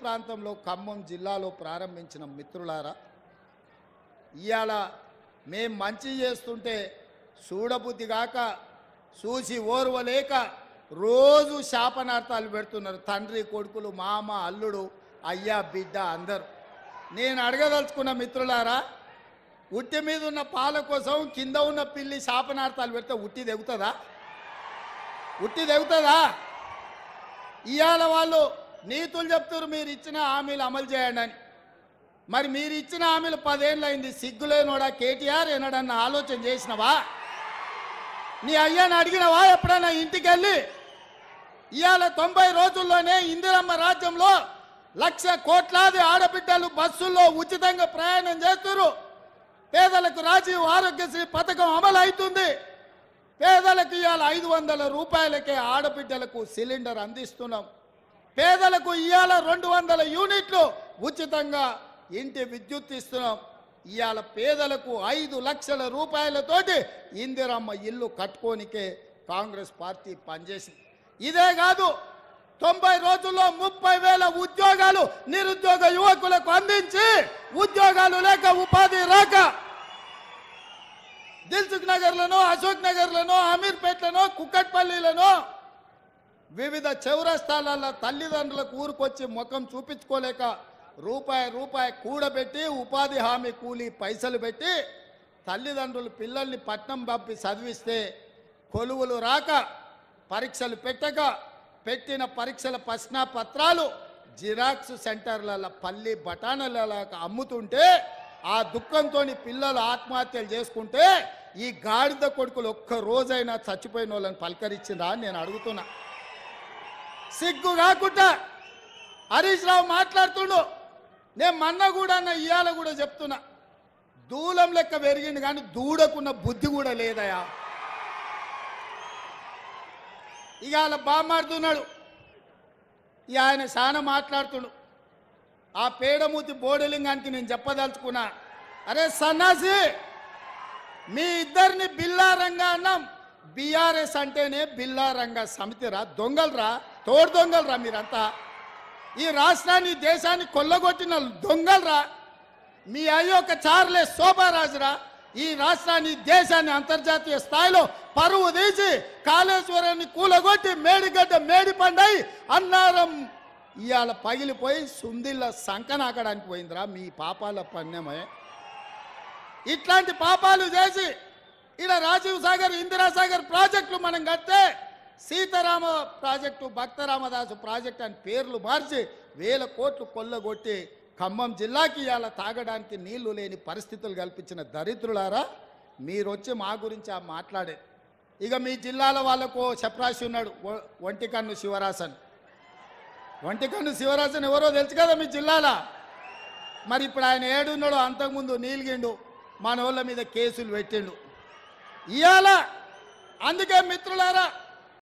ప్రాంతంలో ఖమ్మం జిల్లాలో ప్రారంభించిన మిత్రులారా, ఇవాళ మేం మంచి చేస్తుంటే చూడబుద్ధి కాక చూసి ఓర్వలేక రోజు శాపనార్థాలు పెడుతున్నారు తండ్రి కొడుకులు, మామ, అల్లుడు, అయ్యా, బిడ్డ అందరూ. నేను అడగదలుచుకున్న మిత్రులారా, ఉట్టి మీద ఉన్న పాల కోసం కింద ఉన్న పిల్లి శాపనార్థాలు పెడితే ఉట్టి తెగుతుందా? ఉట్టి తెగుతుందా? ఇవాళ వాళ్ళు నీతులు చెప్తారు మీరు ఇచ్చిన హామీలు అమలు చేయండి అని. మరి మీరు ఇచ్చిన హామీలు 10 ఏళ్ళు అయింది. సిగ్గులేనోడా కేటీఆర్ ఎన్నడన్నా ఆలోచన చేసినవా? నీ అయ్యాని అడిగినవా ఎప్పుడన్నా ఇంటికి వెళ్ళి? ఇవాళ 90 రోజుల్లోనే ఇందిరమ్మ రాజ్యంలో 1,00,000 కోట్లాది ఆడబిడ్డలు బస్సుల్లో ఉచితంగా ప్రయాణం చేస్తున్నారు. పేదలకు రాజీవ్ ఆరోగ్యశ్రీ పథకం అమలు అవుతుంది. పేదలకు ఇవాళ 500 రూపాయలకే ఆడబిడ్డలకు సిలిండర్ అందిస్తున్నాం. పేదలకు ఇవాళ 200 యూనిట్లు ఉచితంగా ఇంటి విద్యుత్ ఇస్తున్నాం. ఇవాళ పేదలకు 5 లక్షల రూపాయలతోటి ఇందిరమ్మ ఇల్లు కట్టుకోనికే కాంగ్రెస్ పార్టీ పనిచేసింది. ఇదే కాదు, 90 రోజుల్లో 30,000 ఉద్యోగాలు నిరుద్యోగ యువకులకు అందించి ఉద్యోగాలు లేక ఉపాధి రాక దిల్సుఖ్ నగర్లను, అశోక్ నగర్లను, అమీర్పేట్లను, కుక్కట్పల్లిలను వివిధ చౌరస్తాలలో తల్లిదండ్రులకు ఊరుకొచ్చి ముఖం చూపించుకోలేక రూపాయి కూడబెట్టి ఉపాధి హామీ కూలీ పైసలు పెట్టి తల్లిదండ్రులు పిల్లల్ని పట్నం పంపి చదివిస్తే కొలువులు రాక పరీక్షలు పెట్టక పెట్టిన పరీక్షల ప్రశ్నపత్రాలు జిరాక్స్ సెంటర్లలో పల్లి బఠానీలలో అమ్ముతుంటే ఆ దుఃఖంతో పిల్లలు ఆత్మహత్యలు చేసుకుంటే ఈ గాడిద కొడుకులు ఒక్క రోజైనా చచ్చిపోయిన వాళ్ళని పలకరించిందా అని నేను అడుగుతున్నా. సిగ్గు కాకుండా హరీష్ రావు మాట్లాడుతుండు. నేను మొన్న కూడా ఇవాళ కూడా చెప్తున్నా, దూలం లెక్క పెరిగింది కానీ దూడకున్న బుద్ధి కూడా లేదయా. ఇవాళ బామాడుతున్నాడు, ఇక ఆయన చాలా మాట్లాడుతుడు. ఆ పేడమూతి బోడలింగానికి నేను చెప్పదలుచుకున్నా, అరే సన్నాసి, మీ ఇద్దరిని బిల్లారంగా అన్నాం. బీఆర్ఎస్ అంటేనే బిల్లారంగా సమితిరా, దొంగలరా, తోడు దొంగలరా మీరంతా. ఈ రాష్ట్రాన్ని దేశాన్ని కొల్లగొట్టిన దొంగలరా. మీ అయ్యొక్క చార్లెస్ శోభారాజురా ఈ రాష్ట్రాన్ని దేశాన్ని అంతర్జాతీయ స్థాయిలో పరువు తీసి కాళేశ్వరాన్ని కూలగొట్టి మేడిగడ్డ మేడిపండై అన్నారం ఇవాళ పగిలిపోయి సుందిళ్ళ సంకనాకడానికి పోయిందిరా మీ పాపాల పణ్యమే. ఇట్లాంటి పాపాలు చేసి ఇలా రాజీవ్ సాగర్, ఇందిరాసాగర్ ప్రాజెక్టులు మనం కడితే సీతారామ ప్రాజెక్టు, భక్తరామదాసు ప్రాజెక్టు అని పేర్లు మార్చి 1000 కోట్లు కొల్లగొట్టి ఖమ్మం జిల్లాకి ఇవాళ తాగడానికి నీళ్లు లేని పరిస్థితులు కల్పించిన దరిద్రులారా, మీరు వచ్చి మా గురించి మాట్లాడే. ఇక మీ జిల్లాల వాళ్ళకు చప్రాసి ఉన్నాడు, ఒంటికన్ను శివరాసన్. ఒంటికన్ను శివరాసన్ ఎవరో తెలుసు కదా మీ జిల్లాల. మరి ఇప్పుడు ఆయన ఏడున్నాడు, అంతకుముందు నీలిగిండు, మన వాళ్ళ మీద కేసులు పెట్టిండు ఇవాళ. అందుకే మిత్రులారా,